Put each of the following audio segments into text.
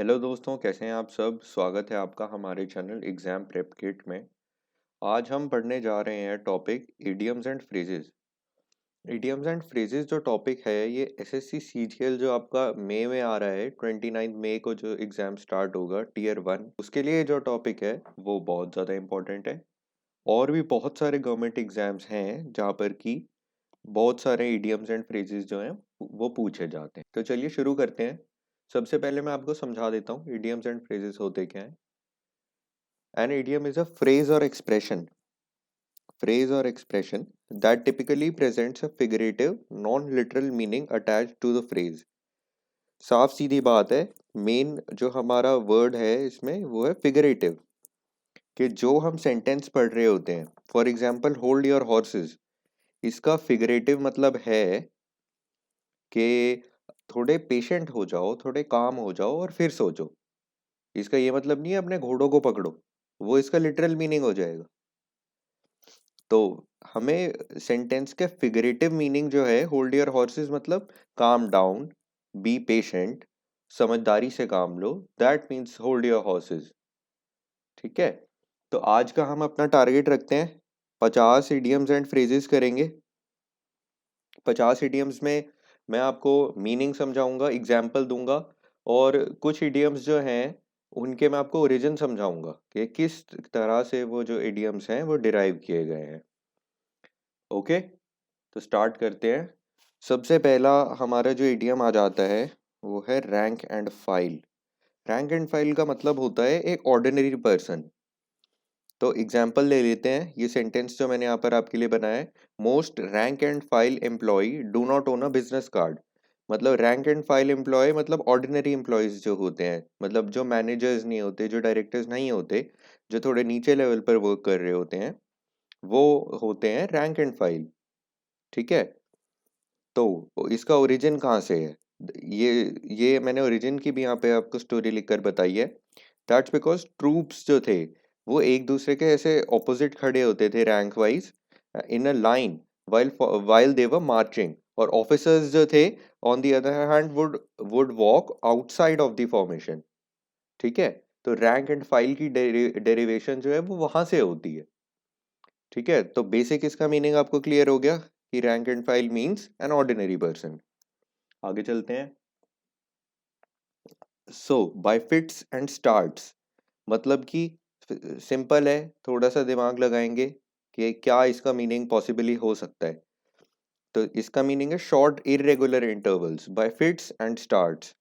Hello दोस्तों, कैसे हैं आप सब। स्वागत है आपका हमारे चैनल एग्जाम प्रेप किट में। आज हम पढ़ने जा रहे हैं topic idioms and phrases. Idioms and phrases जो टॉपिक है ये एसएससी सीजीएल जो आपका मई में आ रहा है, 29 मई को जो एग्जाम स्टार्ट होगा टियर 1, उसके लिए जो टॉपिक है वो बहुत ज़्यादा इंपॉर्टेंट है। और भी बहुत सारे गवर्नमेंट एग्जाम्स हैं जहाँ पर कि बहुत सारे इडियम्स एंड फ्रेजेस जो हैं वो पूछे जाते हैं। तो चलिए शुरू करते हैं। सबसे पहले मैं आपको समझा देता हूँ इडियम्स एंड फ्रेजेस होते क्या हैं। An idiom is a phrase or expression that typically presents a figurative, non-literal meaning attached to the phrase. साफ सीधी बात है, मेन जो हमारा वर्ड है इसमें वो है फिगरेटिव, कि जो हम सेंटेंस पढ़ रहे होते हैं। For example hold your horses, इसका फिगरेटिव मतलब है कि थोड़े पेशेंट हो जाओ, थोड़े काम हो जाओ और फिर सोचो। इसका ये मतलब नहीं है अपने घोड़ों को पकड़ो, वो इसका लिटरल मीनिंग हो जाएगा। तो हमें सेंटेंस के फिगरेटिव मीनिंग जो है, होल्ड योर हॉर्सेस मतलब काम डाउन, बी पेशेंट, समझदारी से काम लो, that means hold your horses. ठीक है, तो आज का हम अपना टारगेट रखते हैं 50 इडियम्स एंड फ्रेजेस करेंगे। 50 इडियम्स में मैं आपको मीनिंग समझाऊंगा, एग्जाम्पल दूंगा, और कुछ इडियम्स जो हैं उनके मैं आपको ओरिजिन समझाऊंगा कि किस तरह से वो जो इडियम्स हैं वो डिराइव किए गए हैं। ओके, तो स्टार्ट करते हैं। सबसे पहला हमारा जो इडियम आ जाता है वो है rank and file. Rank and file का मतलब होता है एक ऑर्डिनरी पर्सन। तो एग्जाम्पल ले लेते हैं, ये सेंटेंस जो मैंने यहाँ पर आपके लिए बनाया है, most rank and file employ do not own a business card. मतलब रैंक एंड फाइल एम्प्लॉय मतलब ऑर्डिनरी एम्प्लॉयज जो होते हैं, मतलब जो मैनेजर्स नहीं होते, जो डायरेक्टर्स नहीं होते, जो थोड़े नीचे लेवल पर वर्क कर रहे होते हैं, वो होते हैं रैंक एंड फाइल। ठीक है, तो इसका ओरिजिन कहाँ से है? ये मैंने ओरिजिन की भी यहाँ पे आपको स्टोरी लिखकर बताई है। दैट्स बिकॉज ट्रूप्स जो थे वो एक दूसरे के ऐसे ऑपोजिट खड़े होते थे rank wise in a line while they were marching, और ऑफिसर्स जो थे on the other hand would walk outside of the formation. ठीक है, तो रैंक एंड फाइल की डेरिवेशन जो है वो वहां से होती है। ठीक है, तो बेसिक इसका मीनिंग आपको क्लियर हो गया कि rank and file means an ordinary person. आगे चलते हैं। सो बाय फिट्स एंड स्टार्ट्स मतलब कि सिंपल है, थोड़ा सा दिमाग लगाएंगे कि क्या इसका मीनिंग पॉसिबली हो सकता है। तो इसका मीनिंग है short irregular intervals bye fits and starts.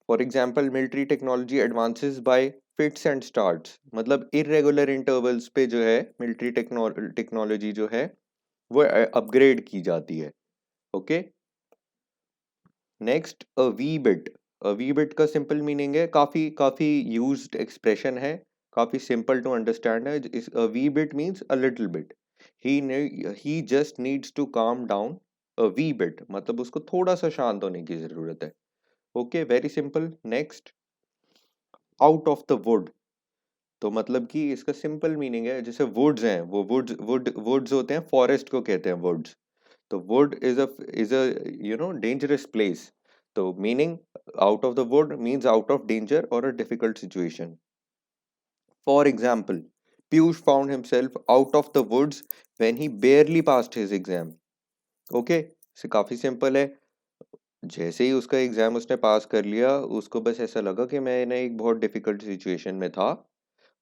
For example military technology advances bye fits and starts, मतलब इरेगुलर इंटरवल्स पे जो है मिलिट्री टेक्नोलॉजी जो है वो अपग्रेड की जाती है। Okay, next a wee bit का सिंपल मीनिंग है, काफी काफी यूज्ड एक्सप्रेशन है, काफी सिंपल टू अंडरस्टैंड है। इस a wee bit means a little bit. He just needs to calm down a wee bit, मतलब उसको थोड़ा सा शांत होने की जरूरत है। Okay, very simple. Next, out of the wood, तो मतलब कि इसका सिंपल मीनिंग है, जैसे वुड्स हैं, वो वुड्स होते हैं, फॉरेस्ट को कहते हैं वुड्स। तो wood is a dangerous place. तो meaning out of the wood means out of danger और a difficult situation. For example, Piyush found himself out of the woods when he barely passed his exam. Okay, से काफी simple है। जैसे ही उसका exam उसने पास कर लिया, उसको बस ऐसा लगा कि मैंने एक बहुत डिफिकल्ट सिचुएशन में था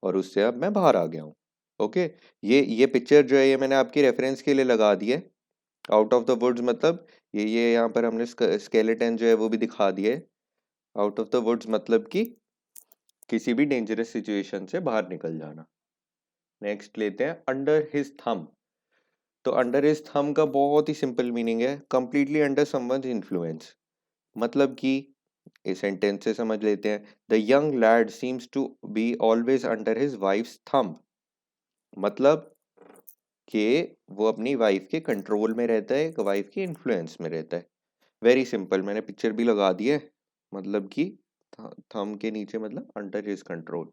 और उससे अब मैं बाहर आ गया हूँ। ओके, ये पिक्चर जो है ये मैंने आपकी रेफरेंस के लिए लगा दी है। आउट ऑफ द वुड्स मतलब ये यहाँ पर हमने स्केलेटन जो है वो भी दिखा दिया है। आउट ऑफ द वुड्स मतलब कि किसी भी डेंजरस सिचुएशन से बाहर निकल जाना। नेक्स्ट लेते हैं अंडर हिज थंब। तो अंडर हिज थंब का बहुत ही सिंपल मीनिंग है, कंप्लीटली अंडर समवन्स इन्फ्लुएंस। मतलब कि इस सेंटेंस से समझ लेते हैं, the young lad seems to be always under his wife's thumb. मतलब कि वो अपनी वाइफ के कंट्रोल में रहता है, वाइफ के इन्फ्लुएंस में रहता है। वेरी सिंपल, मैंने पिक्चर भी लगा दी है। मतलब कि थंब के नीचे मतलब under his control.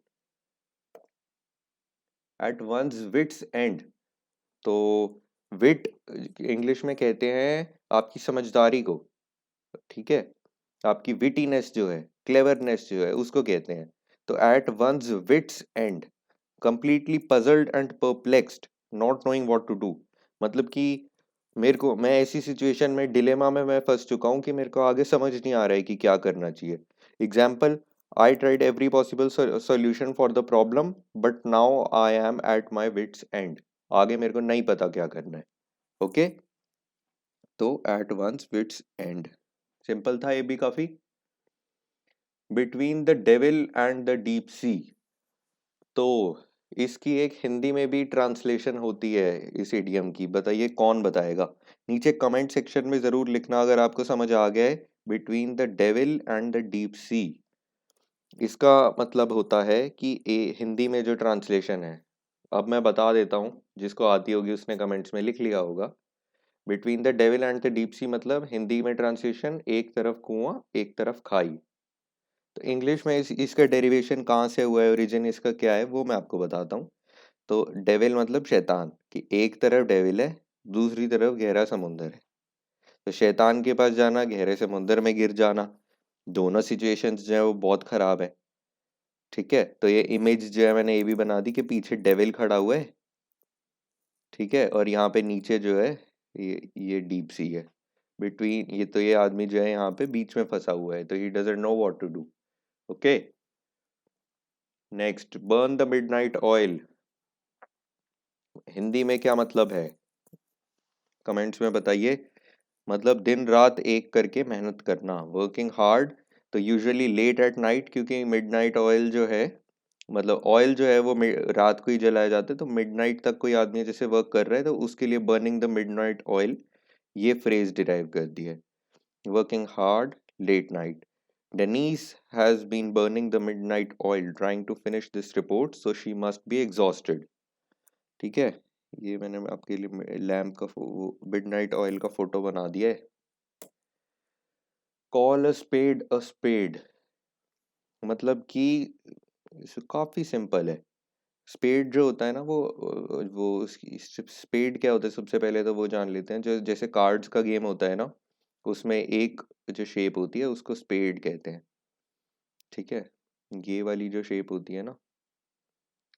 At one's wits end, तो विट इंग्लिश में कहते हैं आपकी समझदारी को। ठीक है, आपकी विटीनेस जो है, क्लेवरनेस जो है उसको कहते हैं। तो at one's wits end, completely puzzled and perplexed, not knowing what to do, मतलब कि मैं ऐसी सिचुएशन में डिलेमा में मैं फंस चुका हूँ कि मेरे को आगे समझ नहीं आ रहा है कि क्या करना चाहिए। Example, I tried every possible solution for the problem but now I am at my wits end, आगे मेरे को नहीं पता क्या करना है। ओके, तो at one's wits end simple था ये भी काफी। Between the devil and the deep sea, तो इसकी एक हिंदी में भी ट्रांसलेशन होती है इस इडियम की, बताइए कौन बताएगा? नीचे कमेंट सेक्शन में जरूर लिखना अगर आपको समझ आ गया है। Between the devil and the deep सी, इसका मतलब होता है कि हिंदी में जो ट्रांसलेशन है, अब मैं बता देता हूँ, जिसको आती होगी उसने कमेंट्स में लिख लिया होगा। Between the devil and the deep सी मतलब हिंदी में ट्रांसलेशन, एक तरफ कुआं एक तरफ खाई। तो इंग्लिश में इसका डेरिवेशन कहाँ से हुआ है, ओरिजिन इसका क्या है, वो मैं आपको बताता हूँ। तो डेविल मतलब शैतान, कि एक तरफ डेविल है, दूसरी तरफ गहरा समुंदर है। तो शैतान के पास जाना, गहरे समुंदर में गिर जाना, दोनों सिचुएशंस जो है वो बहुत खराब है। ठीक है, तो ये इमेज जो है मैंने ये भी बना दी कि पीछे डेविल खड़ा हुआ है, ठीक है, और यहाँ पे नीचे जो है ये डीप सी है। बिटवीन ये, तो ये आदमी जो है यहाँ पे बीच में फंसा हुआ है, तो he doesn't know what to do. Okay, next, burn the midnight oil, Hindi में क्या मतलब है, कमेंट्स में बताइए। मतलब दिन रात एक करके मेहनत करना, वर्किंग हार्ड। तो यूजुअली लेट एट नाइट, क्योंकि मिडनाइट ऑयल जो है, मतलब ऑयल जो है वो रात को ही जलाया जाता है, तो मिडनाइट तक कोई आदमी जैसे वर्क कर रहा है तो उसके लिए बर्निंग द मिडनाइट ऑयल, ये फ्रेज डिराइव कर दी है। Working hard late night, Denise has been burning the midnight oil trying to finish this report so she must be exhausted. ठीक है, ये मैंने आपके लिए लैम्प का मिडनाइट ऑयल का फोटो बना दिया है। कॉल अ स्पेड, मतलब कि काफी सिंपल है। स्पेड जो होता है ना, वो उसकी स्पेड क्या होता है, सबसे पहले तो वो जान लेते हैं। जो जैसे कार्ड्स का गेम होता है ना, उसमें एक जो शेप होती है उसको स्पेड कहते हैं। ठीक है, ये वाली जो शेप होती है ना,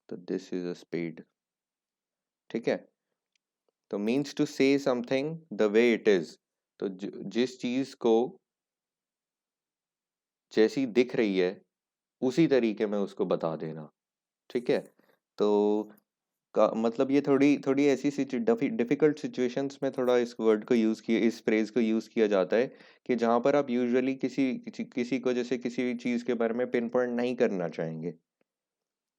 तो दिस इज अ स्पेड। ठीक है, तो means to say something the way it is, तो जिस चीज को जैसी दिख रही है उसी तरीके में उसको बता देना। ठीक है, तो का मतलब ये थोड़ी थोड़ी ऐसी डिफिकल्ट सिचुएशंस में थोड़ा इस वर्ड को यूज़ किया, इस फ्रेज को यूज़ किया जाता है, कि जहाँ पर आप यूजुअली किसी को जैसे किसी भी चीज़ के बारे में पिन पॉइंट नहीं करना चाहेंगे।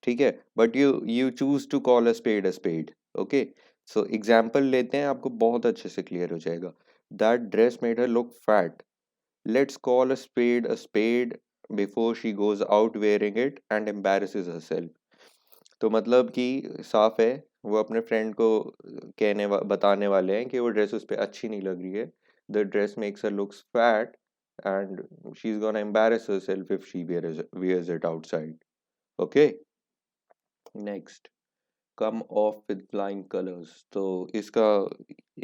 ठीक है, but you choose to call a spade. Okay, so example लेते हैं, आपको बहुत अच्छे से क्लियर हो जाएगा। That dress made her look fat, let's call a spade before she goes out wearing it and embarrasses herself. तो मतलब कि साफ है, वो अपने फ्रेंड को बताने वाले हैं कि वो ड्रेस उस पर अच्छी नहीं लग रही है। The dress makes her looks fat and she is gonna embarrass herself if she wears it outside. Okay, next, come off with flying colours. तो इसका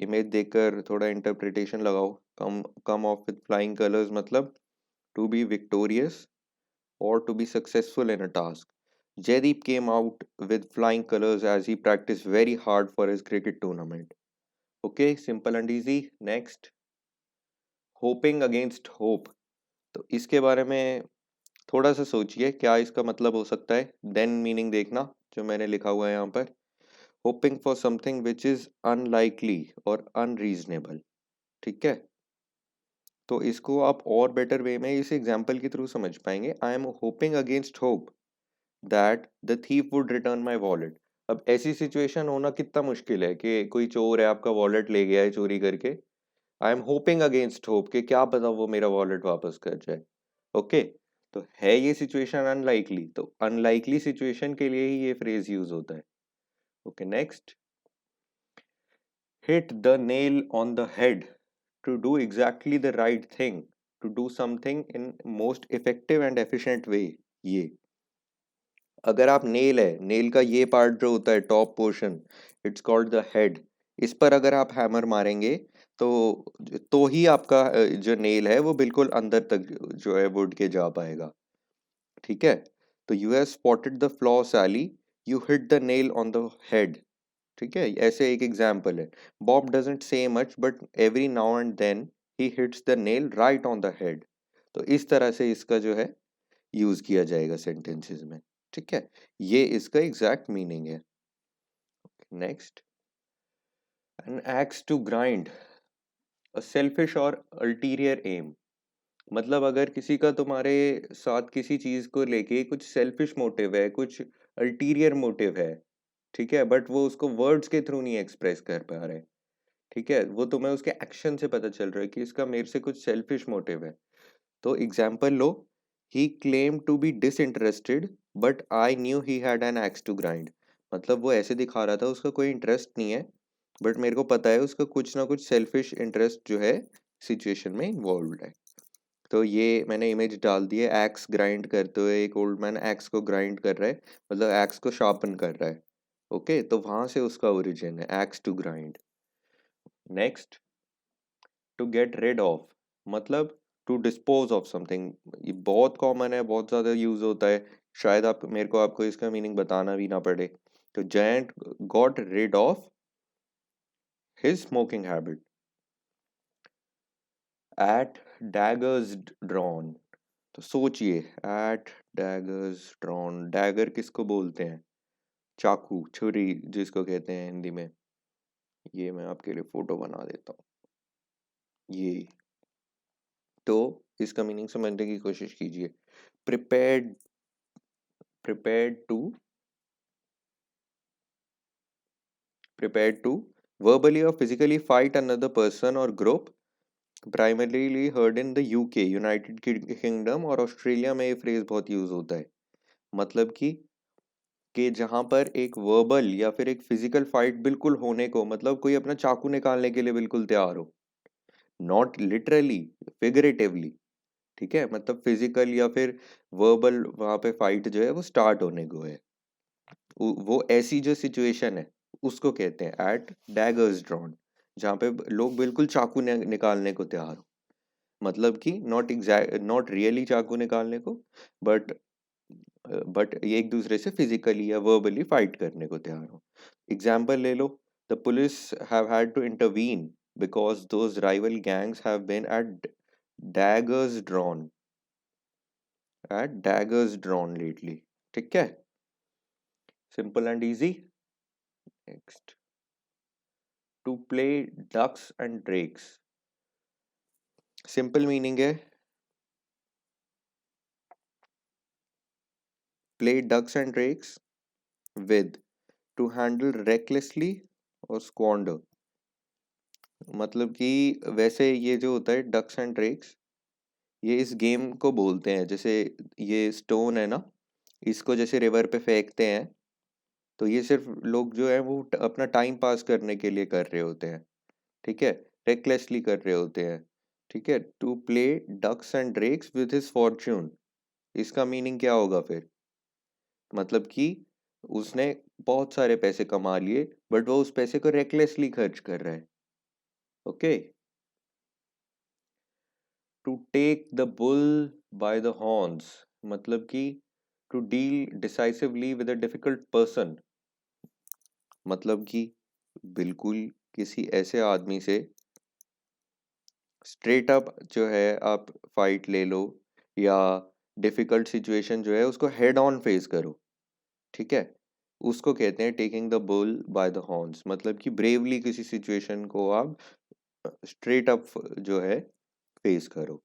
इमेज देखकर थोड़ा इंटरप्रिटेशन लगाओ। Come off with flying colours मतलब to be victorious or to be successful in a task. Jaideep came out with flying colors as he practiced very hard for his cricket tournament. Okay, simple and easy. Next, hoping against hope. तो इसके बारे में थोड़ा सा सोचिए क्या इसका मतलब हो सकता है, देन मीनिंग देखना जो मैंने लिखा हुआ है यहाँ पर। Hoping for something which is unlikely और अनरीजनेबल। ठीक है, तो इसको आप और बेटर वे में इस एग्जाम्पल के थ्रू समझ पाएंगे। I am hoping against hope that the thief would return my wallet. अब ऐसी सिचुएशन होना कितना मुश्किल है कि कोई चोर है, आपका वॉलेट ले गया है चोरी करके। I am hoping against hope कि क्या पता वो मेरा वॉलेट वापस कर जाए। ओके, तो है ये सिचुएशन अनलाइकली, तो अनलाइकली सिचुएशन के लिए ही ये फ्रेज यूज होता है। Okay, next, hit the nail on the head to do exactly the right thing, to do something in most effective and efficient way. ये अगर आप नेल है, नेल का ये पार्ट जो होता है top portion, it's called the head, इस पर अगर आप हैमर मारेंगे तो ही आपका जो नेल है वो बिल्कुल अंदर तक जो है वुड के जा पाएगा। ठीक है, तो you have spotted the flaw Sally, you hit the nail on the head. ठीक है, ऐसे एक एग्जाम्पल है। Bob doesn't say much but every now and then he hits the nail right on the head. तो इस तरह से इसका जो है यूज किया जाएगा सेंटेंसेस में। ठीक है, ये इसका एग्जैक्ट मीनिंग है। Next, an axe to grind, a selfish और अल्टीरियर एम। मतलब अगर किसी का तुम्हारे साथ किसी चीज को लेके कुछ सेल्फिश मोटिव है, कुछ अल्टीरियर मोटिव है, ठीक है, बट वो उसको वर्ड्स के थ्रू नहीं एक्सप्रेस कर पा रहे। ठीक है, वो तुम्हें उसके एक्शन से पता चल रहा है कि इसका मेरे से कुछ सेल्फिश मोटिव है। तो एग्जाम्पल लो, he claim to be disinterested but I knew he had an axe to grind. मतलब वो ऐसे दिखा रहा था उसका कोई इंटरेस्ट नहीं है, बट मेरे को पता है उसका कुछ ना कुछ सेल्फिश इंटरेस्ट जो है सिचुएशन में इन्वॉल्व है। तो ये मैंने इमेज डाल दी है, एक्स ग्राइंड करते हुए एक ओल्ड मैन एक्स को ग्राइंड कर रहा है, मतलब एक्स को शार्पन कर रहा है। ओके, तो वहां से उसका ओरिजिन है axe to grind. Next, to get rid of, मतलब टू डिस्पोज ऑफ समथिंग। ये बहुत कॉमन है, बहुत ज़्यादा यूज होता है, शायद आप मेरे को आपको इसका मीनिंग बताना भी ना पड़े। तो Jayant got rid of his smoking habit. At daggers drawn, तो सोचिए, एट डैगर्स ड्रॉन, डैगर किसको बोलते हैं? चाकू, छुरी जिसको कहते हैं हिंदी में। ये मैं आपके लिए फोटो बना देता हूँ। ये, तो इसका मीनिंग समझने की कोशिश कीजिए। Prepared, prepared to, prepared to verbally or physically fight another person or group, primarily heard in the UK, United kingdom और ऑस्ट्रेलिया में ये फ्रेज बहुत यूज होता है। मतलब कि जहां पर एक वर्बल या फिर एक फिजिकल फाइट बिल्कुल होने को, मतलब कोई अपना चाकू निकालने के लिए बिल्कुल तैयार हो, नॉट लिटरली, फिगरेटिवली। ठीक है, मतलब फिजिकल या फिर वर्बल वहां पे फाइट जो है वो स्टार्ट होने को है, वो ऐसी जो सिचुएशन है उसको कहते हैं एट डैगर्स ड्रॉन, जहाँ पे लोग बिल्कुल चाकू निकालने को तैयार हो। मतलब कि नॉट एग्जैक्ट, नॉट रियली चाकू निकालने को, बट ये एक दूसरे से फिजिकली या वर्बली फाइट करने को तैयार हो। एग्जाम्पल ले लो, the police have had to intervene because those rival gangs have been at daggers drawn, at daggers drawn lately. ठीक है, simple and easy. Next, to play ducks and drakes, simple meaning है play ducks and drakes with, to handle recklessly और squander. मतलब कि वैसे ये जो होता है डक्स एंड ड्रेक्स, ये इस गेम को बोलते हैं, जैसे ये स्टोन है ना, इसको जैसे रिवर पे फेंकते हैं, तो ये सिर्फ लोग जो है वो अपना टाइम पास करने के लिए कर रहे होते हैं। ठीक है, रेकलेसली कर रहे होते हैं। ठीक है, to play ducks and drakes with his fortune, इसका मीनिंग क्या होगा फिर? मतलब कि उसने बहुत सारे पैसे कमा लिए, बट वो उस पैसे को रेकलेसली खर्च कर रहा है। Okay, to take the bull by the horns, मतलब कि to deal decisively with a difficult person. मतलब कि बिल्कुल किसी ऐसे आदमी से स्ट्रेट अप जो है आप फाइट ले लो, या डिफिकल्ट सिचुएशन जो है उसको हेड ऑन फेस करो। ठीक है, उसको कहते हैं taking the bull by the horns, मतलब कि ब्रेवली किसी सिचुएशन को आप स्ट्रेट अप जो है फेस करो।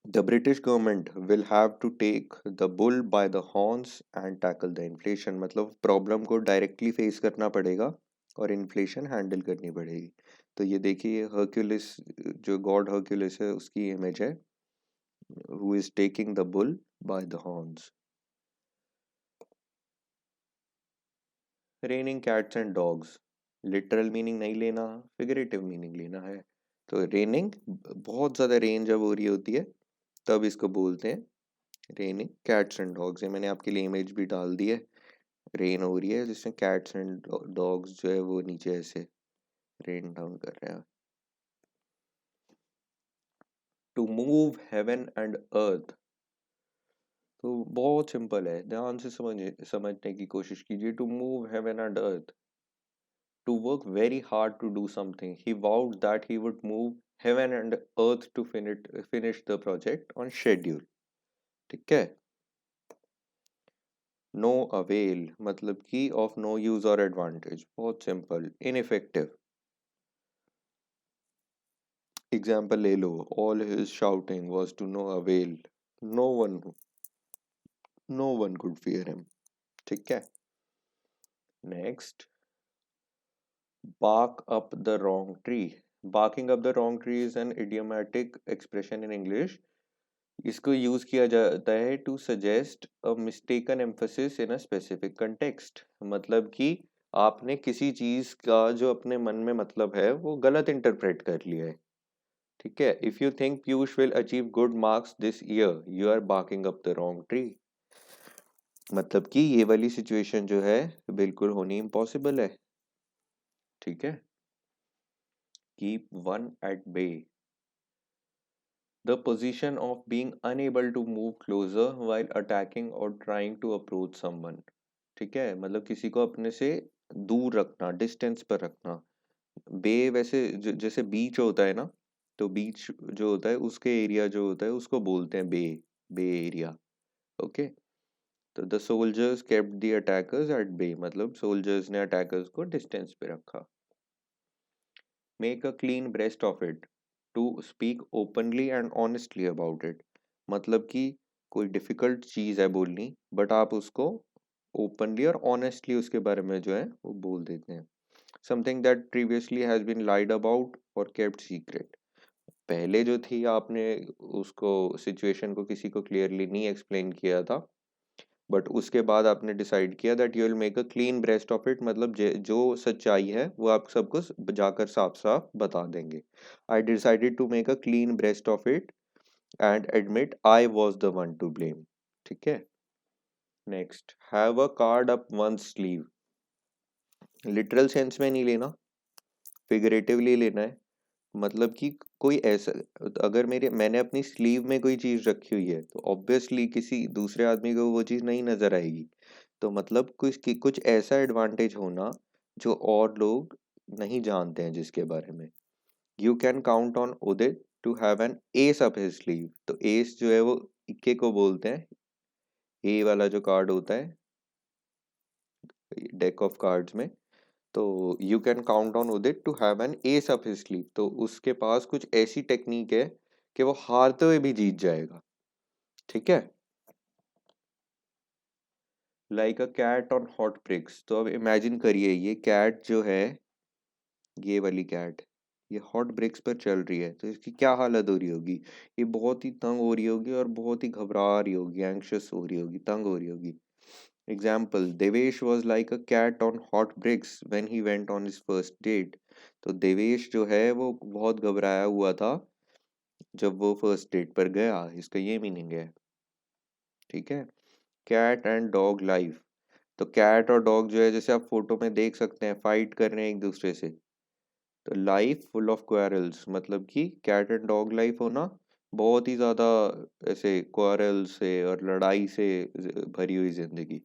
The British government will have to take the bull by the horns and tackle the inflation, मतलब प्रॉब्लम को डायरेक्टली फेस करना पड़ेगा और इन्फ्लेशन हैंडल करनी पड़ेगी। तो ये देखिए, हर्क्यूलिस, जो गॉड हर्क्यूलिस है उसकी इमेज है, who is taking the bull by the horns. Raining cats and dogs, literal meaning नहीं लेना, फिगरेटिव मीनिंग लेना है। तो रेनिंग, बहुत ज़्यादा रेन जब हो रही होती है तब इसको बोलते हैं रेनिंग कैट्स एंड डॉग्स। ये मैंने आपके लिए इमेज भी डाल दी है, रेन हो रही है जिसमें कैट्स एंड डॉग्स जो है वो नीचे ऐसे रेन डाउन कर रहे हैं। To move heaven and earth, तो बहुत सिंपल है, ध्यान से समझने की कोशिश कीजिए। To move heaven and earth, to work very hard to do something. He vowed that he would move heaven and earth to finish the project on schedule. ठीक है। नो अवेल मतलब कि ऑफ नो यूज और advantage, बहुत simple, ineffective. Example ले लो, all his shouting was to no avail, no one no one could fear him. ठीक है। Next, bark up the wrong tree. Barking up the wrong tree is an idiomatic expression in English. इसको use किया जाता है to suggest a mistaken emphasis in a specific context, मतलब कि आपने किसी चीज का जो अपने मन में मतलब है वो गलत इंटरप्रेट कर लिया है। ठीक है। If you think Piyush will achieve good marks this year, you are barking up the wrong tree, मतलब कि ये वाली सिचुएशन जो है बिल्कुल होनी इम्पॉसिबल है। ठीक है। Keep one at bay, the position of being unable to move closer while attacking or trying to approach someone। ठीक है, मतलब किसी को अपने से दूर रखना, डिस्टेंस पर रखना। बे वैसे जैसे बीच होता है ना, तो बीच जो होता है उसके एरिया जो होता है उसको बोलते हैं बे, बे एरिया। ओके। तो the soldiers kept the attackers at bay, मतलब सोल्जर्स ने अटैकर्स को डिस्टेंस पे रखा। Make a clean breast of it, to speak openly and honestly about it, मतलब कि कोई डिफिकल्ट चीज़ है बोलनी बट आप उसको ओपनली और ऑनेस्टली उसके बारे में जो है वो बोल देते हैं। Something that previously has been lied about और केप्ट सीक्रेट, पहले जो थी आपने उसको सिचुएशन को किसी को क्लियरली नहीं एक्सप्लेन किया था, बट उसके बाद आपने डिसाइड किया that you will make a clean breast of it, मतलब जो सच्चाई है वो आप सबको जाकर साफ साफ बता देंगे। I decided to make a clean breast of it and admit I was the one to blame. ठीक है। Next, have a card up one sleeve, literal sense में नहीं लेना, फिगरेटिवली लेना है। मतलब कि कोई ऐसा, अगर मैंने अपनी स्लीव में कोई चीज रखी हुई है तो ऑब्वियसली किसी दूसरे आदमी को वो चीज नहीं नजर आएगी। तो मतलब कुछ ऐसा एडवांटेज होना जो और लोग नहीं जानते हैं जिसके बारे में। You can count on Udit to have an ace up his sleeve, तो एस जो है वो इक्के को बोलते हैं, ए वाला जो कार्ड होता है डेक ऑफ कार्ड्स में। तो you can count on Udit to have an ace up his sleeve, तो उसके पास कुछ ऐसी टेक्निक है कि वो हारते हुए भी जीत जाएगा। ठीक है। Like a cat on hot bricks, तो अब इमेजिन करिए ये कैट जो है, ये वाली कैट, ये हॉट ब्रिक्स पर चल रही है तो इसकी क्या हालत हो रही होगी। ये बहुत ही तंग हो रही होगी और बहुत ही घबरा रही होगी, एंग्शियस हो रही होगी, तंग हो रही होगी। Example, Devesh was like a cat on hot bricks when he went on his first date, तो देवेश जो है वो बहुत घबराया हुआ था जब वो फर्स्ट डेट पर गया, इसका ये मीनिंग है। ठीक है। कैट एंड डॉग लाइफ, तो कैट और डॉग जो है जैसे आप फोटो में देख सकते हैं फाइट कर रहे हैं एक दूसरे से। तो लाइफ फुल ऑफ क्वारल्स, मतलब कि कैट एंड डॉग लाइफ होना बहुत ही ज्यादा ऐसे क्वारल से और लड़ाई से भरी हुई जिंदगी।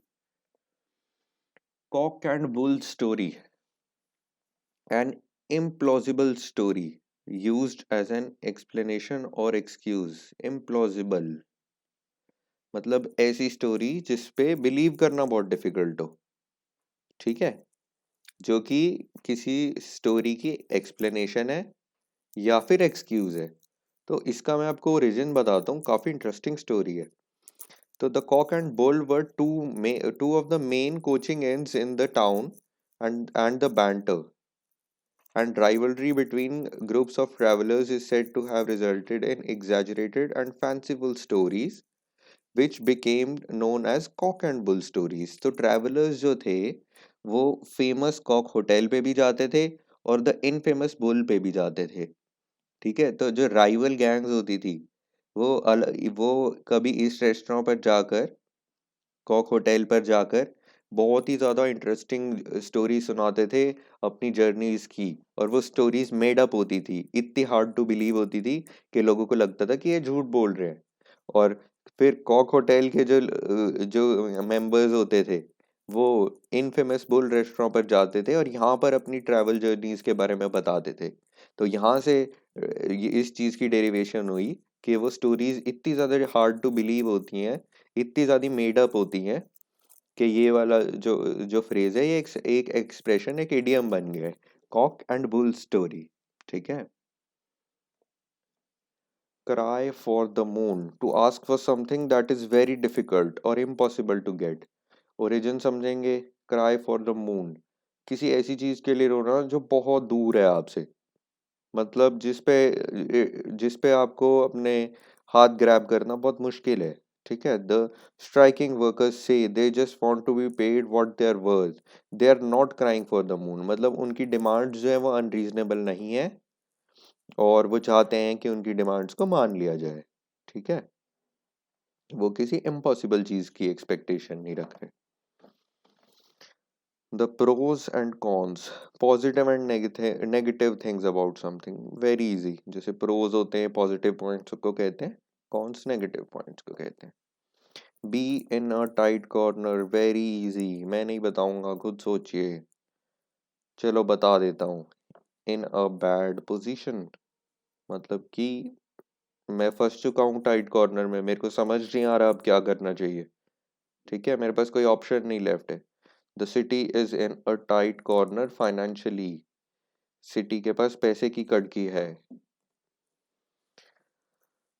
Cock and bull story, an implausible story used as an explanation or excuse। implausible मतलब ऐसी स्टोरी जिस पे बिलीव करना बहुत डिफिकल्ट हो। ठीक है। जो कि किसी स्टोरी की एक्सप्लेनेशन है या फिर एक्सक्यूज है। तो इसका मैं आपको रीजन बताता हूँ, काफी इंटरेस्टिंग स्टोरी है। तो the Kock and bull were two of the main coaching ends in the town, and the banter and rivalry between groups of travelers is said to have resulted in exaggerated and fanciful stories which became known as cock and bull stories। तो travelers जो थे वो famous Kock hotel पे भी जाते थे और the infamous bull पे भी जाते थे। ठीक है। तो जो राइवल गैंग्स होती थी वो कभी इस रेस्टोरेंट पर जाकर, कॉक होटल पर जाकर बहुत ही ज़्यादा इंटरेस्टिंग स्टोरी सुनाते थे अपनी जर्नीज की, और वो स्टोरीज मेड अप होती थी, इतनी हार्ड टू बिलीव होती थी कि लोगों को लगता था कि ये झूठ बोल रहे हैं। और फिर कॉक होटल के जो मेंबर्स होते थे, वो इनफेमस बुल रेस्टोरेंट पर जाते थे और यहाँ पर अपनी ट्रैवल जर्नीज के बारे में बताते थे। तो यहाँ से इस चीज़ की डेरिवेशन हुई कि वो स्टोरीज इतनी ज़्यादा हार्ड टू बिलीव होती हैं, इतनी ज़्यादा मेड अप होती हैं, कि ये वाला जो जो फ्रेज है, ये एक एक्सप्रेशन, एक इडियम बन गया है, कॉक एंड बुल स्टोरी। ठीक है। Cry for the moon to ask for something that is very difficult और इम्पॉसिबल टू गेट। ओरिजिन समझेंगे। क्राई फॉर द मून, किसी ऐसी चीज के लिए रोना जो बहुत दूर है आपसे, मतलब जिस पे आपको अपने हाथ ग्रैब करना बहुत मुश्किल है। ठीक है। द स्ट्राइकिंग वर्कर्स से they just want to be paid what they are worth, they are not crying for the moon, मतलब उनकी डिमांड्स जो है वो अनरीजनेबल नहीं है, और वो चाहते हैं कि उनकी डिमांड्स को मान लिया जाए। ठीक है। वो किसी इम्पॉसिबल चीज की एक्सपेक्टेशन नहीं रख रहे। The pros and cons, positive and negative things about something, very easy. जैसे प्रोज होते हैं पॉजिटिव पॉइंट्स को कहते हैं, कॉन्स नेगेटिव पॉइंट्स को कहते हैं। Be in a tight corner, very easy, मैं नहीं बताऊंगा, खुद सोचिए। चलो बता देता हूँ। इन अ बैड पोजीशन, मतलब कि मैं फंस चुका हूँ टाइट कॉर्नर में, मेरे को समझ नहीं आ रहा अब क्या करना चाहिए। ठीक है, मेरे पास कोई ऑप्शन नहीं लेफ्ट है। The city is in a tight corner financially, city के पास पैसे की कड़की है।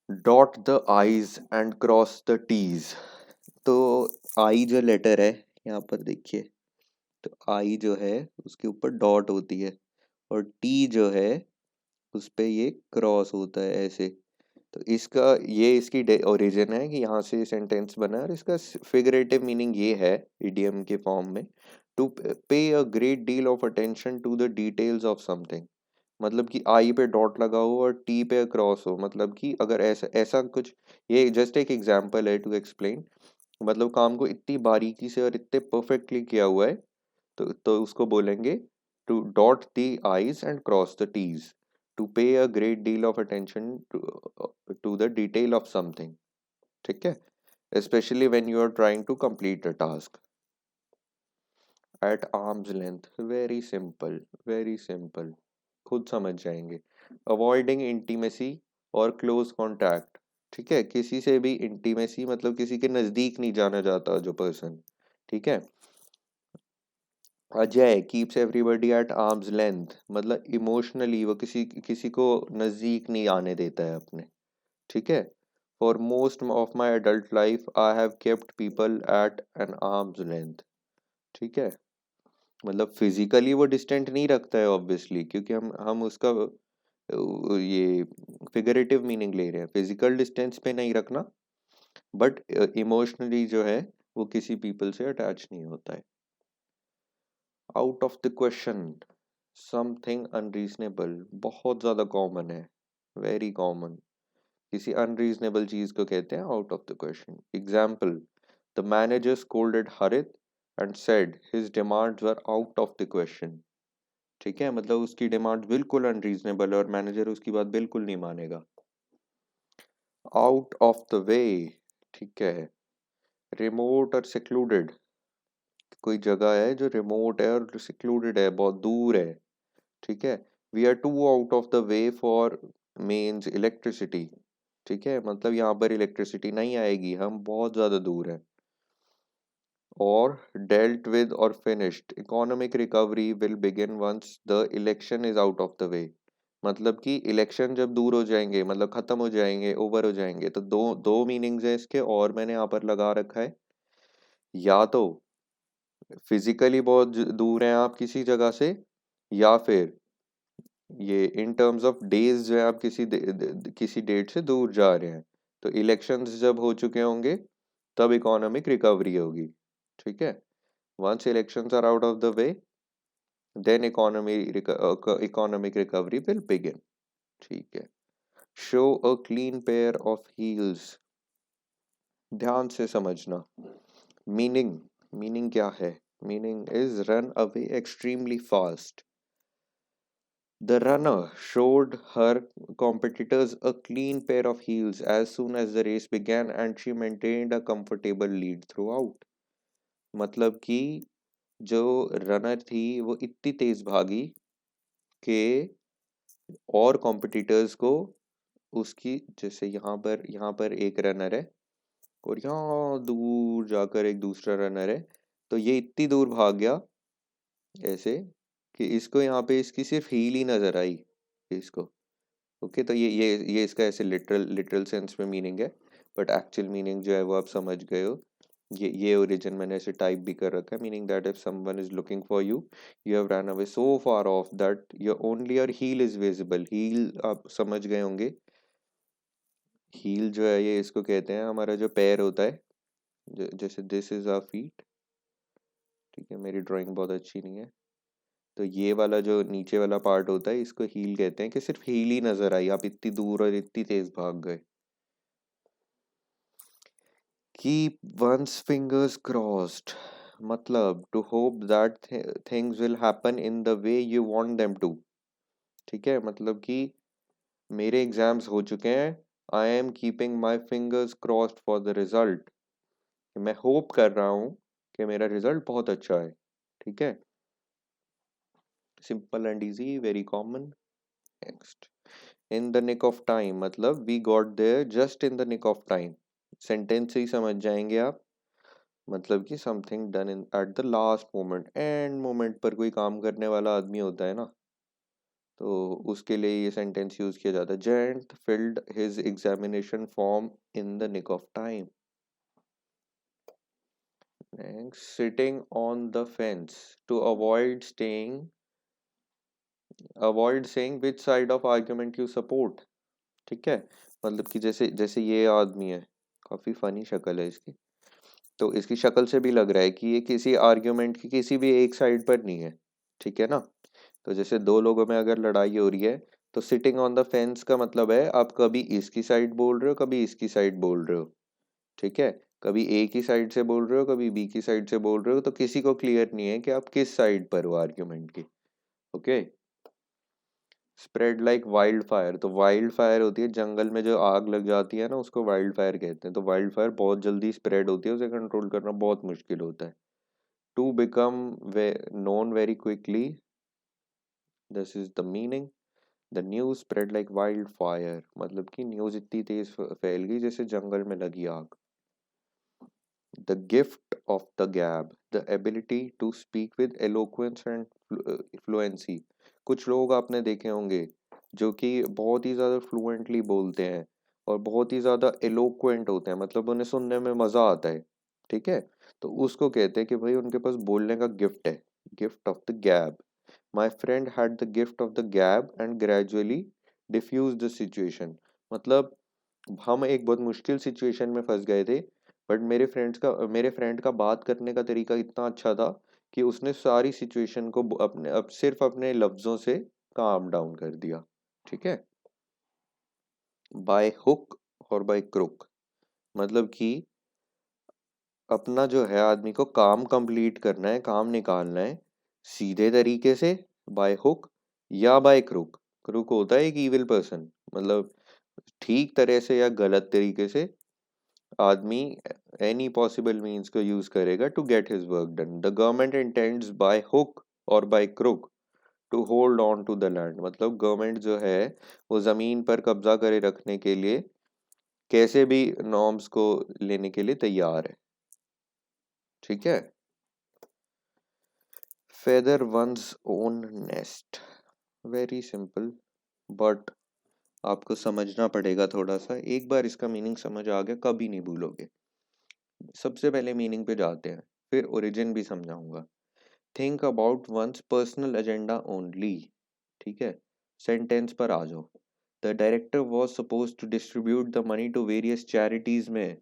Dot the i's and cross the t's, तो आई जो लेटर है यहाँ पर देखिए, तो आई जो है उसके ऊपर डॉट होती है, और टी जो है उस पे ये क्रॉस होता है ऐसे। तो इसका ये इसकी ओरिजिन है कि यहाँ से सेंटेंस बना है, और इसका फिगरेटिव मीनिंग ये है इडियम के फॉर्म में, to pay a great deal of attention to the details of something. मतलब कि आई पे डॉट लगा हो और टी पे क्रॉस हो, मतलब कि अगर ऐसा ऐसा कुछ, ये जस्ट एक एग्जांपल है टू एक्सप्लेन, मतलब काम को इतनी बारीकी से और इतने परफेक्टली किया हुआ है, तो उसको बोलेंगे to dot the i's and cross the t's, to pay a great deal of attention to the detail of something. ठीक है। Specially when you are trying to complete a task. At arms length, very simple, very simple, खुद समझ जाएंगे। Avoiding intimacy और close contact. ठीक है, किसी से भी इंटीमेसी मतलब किसी के नजदीक नहीं जाना चाहता जो पर्सन। ठीक है। Ajay keeps everybody at arms length, मतलब इमोशनली वो किसी किसी को नजदीक नहीं आने देता है अपने। ठीक है। For most of my adult life I have kept people at an arm's length. ठीक है। मतलब फिजिकली वो डिस्टेंट नहीं रखता है ऑब्वियसली, क्योंकि हम उसका ये फिगरेटिव मीनिंग ले रहे हैं, फिजिकल डिस्टेंस पे नहीं रखना, बट इमोशनली जो है वो किसी पीपल से अटैच नहीं होता है। Out of the question, something unreasonable, बहुत ज़्यादा कॉमन है, वेरी कॉमन। किसी अनरीजनेबल चीज़ को कहते हैं out of the question. Example, the manager scolded Harit and said his demands were out of the question. ठीक है, मतलब उसकी डिमांड बिल्कुल अनरीजनेबल है और मैनेजर उसकी बात बिल्कुल नहीं मानेगा। आउट ऑफ द वे, ठीक है। रिमोट और सिक्लूडेड, कोई जगह है जो रिमोट है और सिक्लूडेड है, बहुत दूर है। ठीक है। We are too out of the way for mains electricity. ठीक है, मतलब यहाँ पर इलेक्ट्रिसिटी नहीं आएगी, हम बहुत ज़्यादा दूर हैं। और dealt with or finished, economic recovery will begin once the election is out of the way। मतलब कि इलेक्शन जब दूर हो जाएंगे, मतलब खत्म हो जाएंगे, ओवर हो जाएंगे, तो दो दो मीनिंग्स है इसके, और मैंने यहाँ पर लगा रखा है। या तो फिजिकली बहुत दूर हैं आप किसी जगह से, या फिर ये इन टर्म्स ऑफ डेज जो है आप किसी डेट से दूर जा रहे हैं। तो इलेक्शंस जब हो चुके होंगे तब इकोनॉमिक रिकवरी होगी। ठीक है। Once elections are out of the way, then economic recovery will begin। ठीक है। Show a clean pair of heels, ध्यान से समझना। मीनिंग, मीनिंग क्या है? meaning is run away extremely fast. The runner showed her competitors a clean pair of heels as soon as the race began and she maintained a comfortable lead throughout. मतलब कि जो runner थी वो इतनी तेज भागी कि और कॉम्पिटिटर्स को उसकी, जैसे यहाँ पर एक रनर है और यहाँ दूर जाकर एक दूसरा रनर है, तो ये इतनी दूर भाग गया ऐसे कि इसको यहाँ पे इसकी सिर्फ हील ही नजर आई इसको। ओके, तो ये इसका ऐसे लिटरल लिटरल सेंस में मीनिंग है, बट एक्चुअल मीनिंग जो है वो आप समझ गए हो। ये ओरिजिन मैंने ऐसे टाइप भी कर रखा है, meaning that if someone is looking for you, you have run away so far off that your only your heel is visible. Heel आप समझ गए होंगे, हील जो है ये इसको कहते हैं हमारा जो पैर होता है, जैसे दिस इज आवर फीट। ठीक है, मेरी ड्राइंग बहुत अच्छी नहीं है, तो ये वाला जो नीचे वाला पार्ट होता है इसको हील कहते हैं कि सिर्फ हील ही नजर आई, आप इतनी दूर और इतनी तेज भाग गए। कीप वंस फिंगर्स क्रॉस्ड, मतलब to hope that things will happen in the way you want them to. ठीक है, मतलब कि मेरे एग्जाम्स हो चुके हैं, I am keeping my fingers crossed for the result. मैं होप कर रहा हूँ कि मेरा रिजल्ट बहुत अच्छा है। ठीक है, simple and easy, very common. Next, in the nick of time, मतलब we got there just in the nick of time. Sentence से ही समझ जाएंगे आप, मतलब कि something done in at the last moment, and moment पर कोई काम करने वाला आदमी होता है ना, तो उसके लिए ये सेंटेंस यूज किया जाता है। Jayant filled his examination form in the nick of time. Next, sitting on the fence to avoid saying which side of argument you support. ठीक है, मतलब कि जैसे जैसे ये आदमी है, काफी फनी शक्ल है इसकी, तो इसकी शक्ल से भी लग रहा है कि ये किसी आर्ग्यूमेंट की किसी भी एक साइड पर नहीं है। ठीक है ना, तो जैसे दो लोगों में अगर लड़ाई हो रही है, तो सिटिंग ऑन द फेंस का मतलब है आप कभी इसकी साइड बोल रहे हो, कभी इसकी साइड बोल रहे हो। ठीक है, कभी ए की साइड से बोल रहे हो, कभी बी की साइड से बोल रहे हो, तो किसी को क्लियर नहीं है कि आप किस साइड पर हो आर्ग्यूमेंट की। Okay, spread like wild fire, तो वाइल्ड फायर होती है जंगल में जो आग लग जाती है ना, उसको वाइल्ड फायर कहते हैं। तो वाइल्ड फायर बहुत जल्दी स्प्रेड होती है, उसे कंट्रोल करना बहुत मुश्किल होता है। To become known very quickly, this is the meaning. The news spread like wild fire, मतलब कि न्यूज इतनी तेज फैल गई जैसे जंगल में लगी आग। The gift of the gab, the ability to speak with eloquence and fluency. कुछ लोग आपने देखे होंगे जो कि बहुत ही ज़्यादा फ्लुएंटली बोलते हैं और बहुत ही ज़्यादा एलोक्वेंट होते हैं, मतलब उन्हें सुनने में मज़ा आता है। ठीक है, तो उसको कहते हैं कि भाई उनके पास बोलने का गिफ्ट है, gift of the gab. My friend had the gift of the gab and gradually diffuse the situation, मतलब हम एक बहुत मुश्किल सिचुएशन में फंस गए थे, बट मेरे फ्रेंड का बात करने का तरीका इतना अच्छा था कि उसने सारी सिचुएशन को अपने अब सिर्फ अपने लफ्जों से काम डाउन कर दिया। ठीक है, bye hook or by crook, मतलब कि अपना जो है आदमी को काम कंप्लीट करना है, काम निकालना है सीधे तरीके से, बाय हुक या बाय क्रुक। क्रुक होता है एक इविल पर्सन, मतलब ठीक तरह से या गलत तरीके से आदमी एनी पॉसिबल मीन्स को यूज करेगा to get his work done. The government intends by hook or by crook to hold on to the land, मतलब गवर्नमेंट जो है वो जमीन पर कब्जा करे रखने के लिए कैसे भी नॉर्म्स को लेने के लिए तैयार है। ठीक है, feather one's own nest, very simple, but आपको समझना पड़ेगा थोड़ा सा। एक बार इसका मीनिंग समझ आ गया कभी नहीं भूलोगे। सबसे पहले मीनिंग पे जाते हैं, फिर ओरिजिन भी समझाऊंगा। Think about one's personal agenda only. ठीक है, सेंटेंस पर आ जाओ। The director was suppose to distribute the money to various charities में।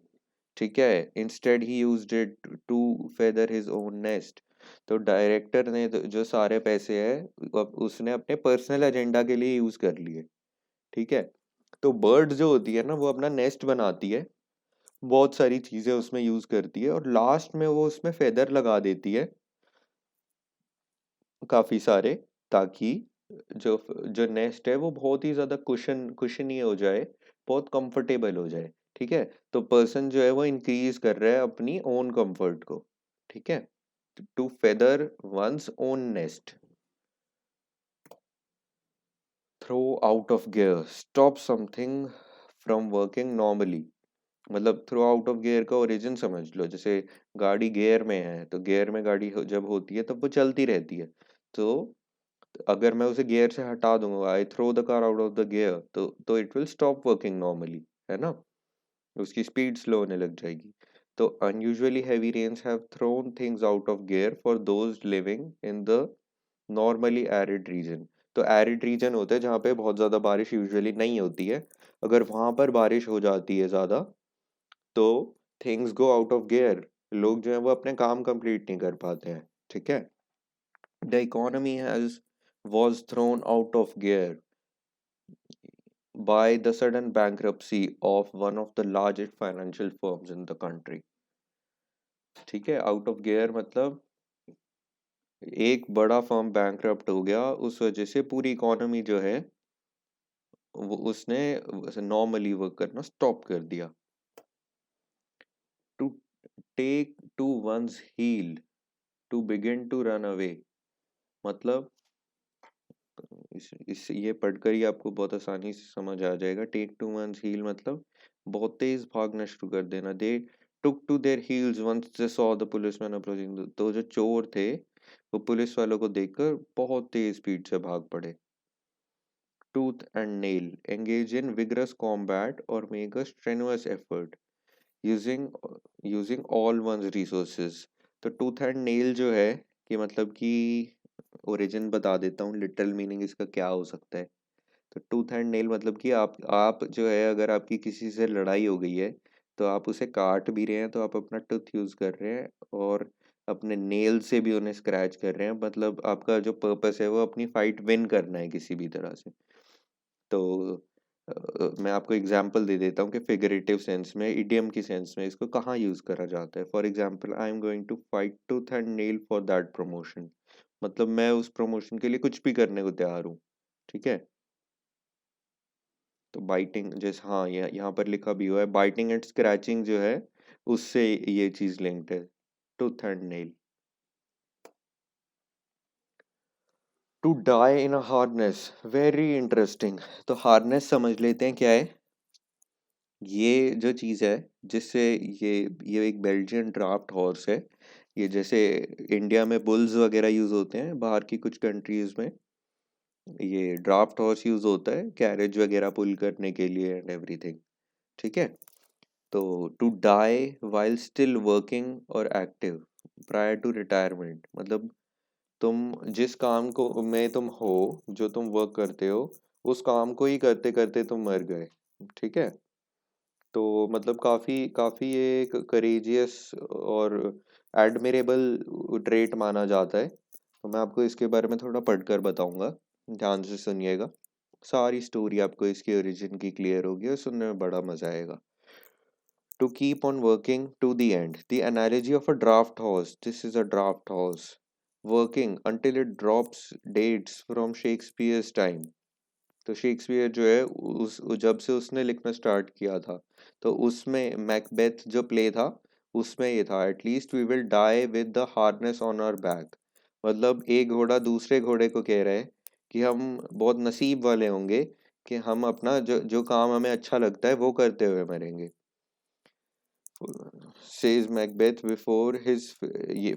ठीक है, instead he used it to feather his own nest. तो डायरेक्टर ने जो सारे पैसे है उसने अपने पर्सनल एजेंडा के लिए यूज कर लिए। ठीक है, तो बर्ड जो होती है ना वो अपना नेस्ट बनाती है, बहुत सारी चीजें उसमें यूज करती है और लास्ट में वो उसमें फेदर लगा देती है काफ़ी सारे, ताकि जो जो नेस्ट है वो बहुत ही ज़्यादा कुशनी हो जाए, बहुत कंफर्टेबल हो जाए। ठीक है, तो पर्सन जो है वो इंक्रीज कर रहा है अपनी ओन कंफर्ट को। ठीक है, to feather one's own nest. Throw out of gear, stop something from working normally. मतलब थ्रो आउट ऑफ गियर का ओरिजिन समझ लो, जैसे गाड़ी गियर में है तो गियर में गाड़ी जब होती है तब वो चलती रहती है। तो अगर मैं उसे गियर से हटा दूंगा, I throw the car out of the gear, तो it will stop working normally, है ना, उसकी स्पीड स्लो होने लग जाएगी। तो unusually heavy rains have thrown things out of gear for those living in the normally arid region. तो arid region होता है जहाँ पे बहुत ज़्यादा बारिश यूजुअली नहीं होती है। अगर वहाँ पर बारिश हो जाती है ज़्यादा, तो things go out of gear, लोग जो है वो अपने काम कंप्लीट नहीं कर पाते हैं। ठीक है, the economy has was thrown out of gear by the sudden bankruptcy of one of the largest financial firms in the country। ठीक है, आउट ऑफ गियर मतलब एक बड़ा फर्म बैंकरप्ट हो गया, उस वजह से पूरी इकोनॉमी जो है वो उसने नॉर्मली वर्क करना स्टॉप कर दिया। To take to one's heel, to begin to run away. मतलब इस ये पढ़कर ही आपको बहुत आसानी से समझ आ जाएगा। टेक टू वंस हील मतलब बहुत तेज भागना शुरू कर देना। They took to their heels once they saw the policeman approaching. तो जो चोर थे वो पुलिस वालों को देखकर बहुत तेज स्पीड से भाग पड़े। Tooth and nail, engage in vigorous combat or make a strenuous effort using using all one's resources. तो टूथ एंड नेल जो है कि मतलब कि ओरिजिन बता देता हूँ, लिटरल मीनिंग इसका क्या हो सकता है। तो टूथ एंड नेल मतलब कि आप जो है, अगर आपकी किसी से लड़ाई हो गई है तो आप उसे काट भी रहे हैं तो आप अपना टूथ यूज कर रहे हैं, और अपने नेल से भी उन्हें स्क्रैच कर रहे हैं। मतलब आपका जो पर्पस है वो अपनी फाइट विन करना है किसी भी तरह से। तो मैं आपको एग्जांपल दे देता हूँ कि फिगरेटिव सेंस में, इडियम की सेंस में इसको कहाँ यूज करा जाता है। For example, I am going to fight tooth and nail for that promotion. मतलब मैं उस प्रमोशन के लिए कुछ भी करने को तैयार हूँ। ठीक है, तो बाइटिंग, जैसे हाँ यहाँ पर लिखा भी हुआ है, बाइटिंग एंड स्क्रैचिंग जो है उससे ये चीज लिंक्ड है, tooth and nail. To die in a harness, very interesting. तो हार्नेस समझ लेते हैं क्या है। ये जो चीज़ है जिससे ये ये एक बेल्जियन ड्राफ्ट हॉर्स है। ये जैसे इंडिया में बुल्स वगैरह यूज होते हैं, बाहर की कुछ कंट्रीज में ये ड्राफ्ट हॉर्स यूज होता है कैरेज वगैरह पुल करने के लिए एंड एवरीथिंग। ठीक है, तो to die while still working और एक्टिव प्रायर टू रिटायरमेंट, मतलब तुम जिस काम को में तुम हो, जो तुम वर्क करते हो, उस काम को ही करते करते तुम मर गए। ठीक है, तो मतलब काफ़ी काफ़ी ये एक करेजियस और एडमिरेबल ट्रेट माना जाता है। तो मैं आपको इसके बारे में थोड़ा पढ़कर बताऊंगा, ध्यान से सुनिएगा। सारी स्टोरी आपको इसकी ओरिजिन की क्लियर होगी और सुनने में बड़ा मजा आएगा। To keep on working to the end. The analogy of a draft horse. This is a draft horse. Working until it drops dates from Shakespeare's time. तो शेक्सपियर जो है उस जब से उसने लिखना स्टार्ट किया था, तो उसमें मैकबेथ जो प्ले था उसमें ये था, at least we will die with the harness on our back. मतलब एक घोड़ा दूसरे घोड़े को कह रहा है कि हम बहुत नसीब वाले होंगे कि हम अपना जो जो काम हमें अच्छा लगता है वो करते हुए मरेंगे। says Macbeth before his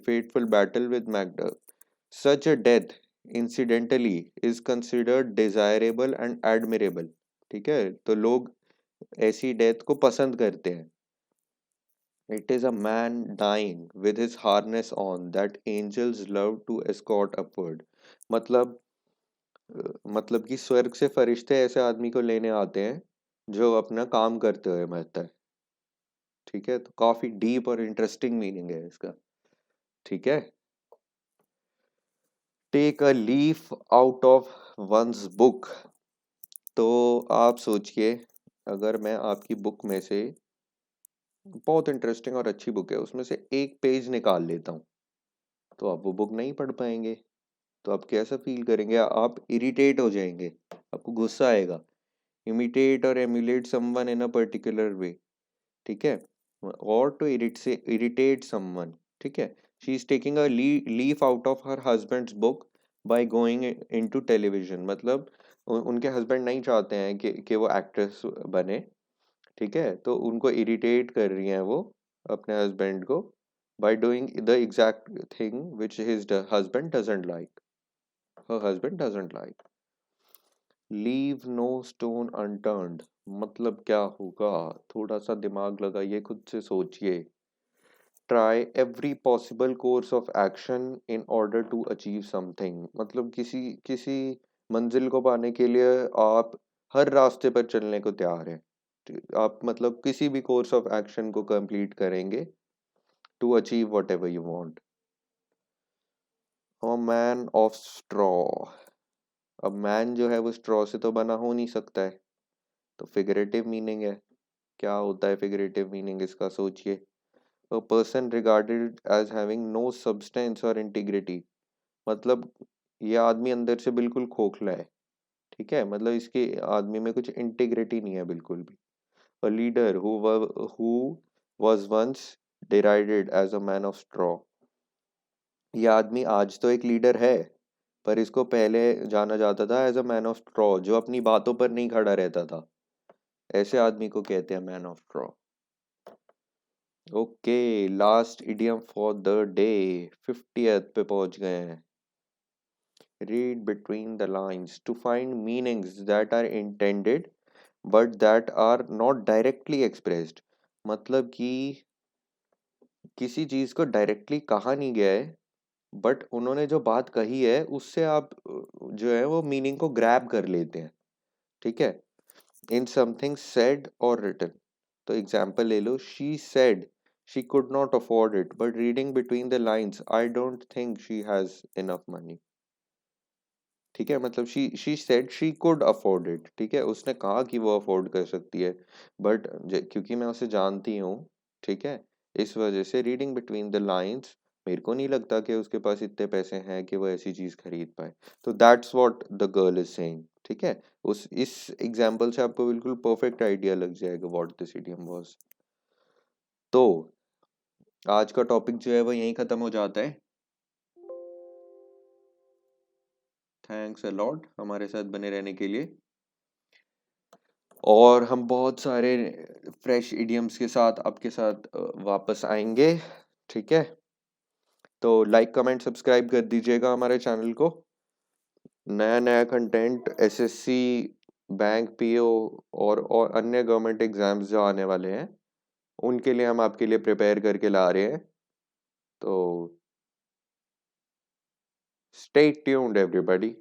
fateful battle with Macduff. Such a death, incidentally, is considered desirable and admirable। ठीक है, तो लोग ऐसी डेथ को पसंद करते हैं। It is a man dying with his harness on that angels love to escort upward। मतलब मतलब कि स्वर्ग से फरिश्ते ऐसे आदमी को लेने आते हैं जो अपना काम करते हुए मरता है। ठीक है, तो काफी डीप और इंटरेस्टिंग मीनिंग है इसका। ठीक है, take a leaf out of one's book. तो आप सोचिए, अगर मैं आपकी बुक में से, बहुत इंटरेस्टिंग और अच्छी बुक है, उसमें से एक पेज निकाल लेता हूँ, तो आप वो बुक नहीं पढ़ पाएंगे। तो आप कैसा फील करेंगे? आप इरिटेट हो जाएंगे, आपको गुस्सा आएगा। इमिटेट और emulate someone in a particular way, ठीक है, और टू इरिटेट समवन, ठीक है। She is taking a leaf out of her husband's book by going into television, मतलब उनके हस्बैंड नहीं चाहते हैं कि वो एक्ट्रेस बने, ठीक है, तो उनको इरिटेट कर रही हैं वो अपने हस्बैंड को by doing the exact thing which his husband doesn't like, her husband doesn't like. Leave no stone unturned, मतलब क्या होगा? थोड़ा सा दिमाग लगाइए, खुद से सोचिए। Try every possible course of action in order to achieve something, मतलब किसी किसी मंजिल को पाने के लिए आप हर रास्ते पर चलने को तैयार हैं। आप मतलब किसी भी कोर्स ऑफ एक्शन को कंप्लीट करेंगे to achieve whatever you want. A man of straw, अब मैन जो है वो स्ट्रॉ से तो बना हो नहीं सकता है, तो फिगरेटिव मीनिंग है। क्या होता है फिगरेटिव मीनिंग इसका? सोचिए। A person regarded as having no substance और इंटीग्रिटी, मतलब ये आदमी अंदर से बिल्कुल खोखला है, ठीक है, मतलब इसके आदमी में कुछ इंटीग्रिटी नहीं है बिल्कुल भी। A leader who was once derided as a man of straw, ये आदमी आज तो एक लीडर है, पर इसको पहले जाना जाता था as a man of straw, जो अपनी बातों पर नहीं खड़ा रहता था। ऐसे आदमी को कहते हैं man of straw. Okay, last idiom for the day, 50th पे पहुंच गए हैं। Read between the lines to find meanings that are intended but that are not directly expressed, मतलब कि किसी चीज को डायरेक्टली कहा नहीं गया है, बट उन्होंने जो बात कही है उससे आप जो है वो मीनिंग को ग्रैब कर लेते हैं, ठीक है। In something said or written, तो एग्जाम्पल ले लो, she said she could not afford it but reading between the lines I don't think she has enough money, ठीक है, मतलब she said she could afford it, ठीक है, उसने कहा कि वो अफोर्ड कर सकती है, बट क्योंकि मैं उसे जानती हूँ, ठीक है, इस वजह से रीडिंग बिटवीन द लाइन्स मेरे को नहीं लगता कि उसके पास इतने पैसे हैं कि वो ऐसी चीज खरीद पाए। तो that's what the girl is saying, ठीक है। उस इस एग्जाम्पल से आपको बिल्कुल परफेक्ट आइडिया लग जाएगा व्हाट दिस इडियम वाज। तो आज का टॉपिक जो है वो यहीं खत्म हो जाता है। थैंक्स अ लॉट हमारे साथ बने रहने के लिए, और हम बहुत सारे फ्रेश इडियम्स के साथ आपके साथ वापस आएंगे, ठीक है। तो लाइक कमेंट सब्सक्राइब कर दीजिएगा हमारे चैनल को। नया नया कंटेंट एसएससी, बैंक, पीओ और अन्य गवर्नमेंट एग्जाम्स जो आने वाले हैं उनके लिए हम आपके लिए प्रिपेयर करके ला रहे हैं। तो स्टे ट्यून्ड एवरीबॉडी।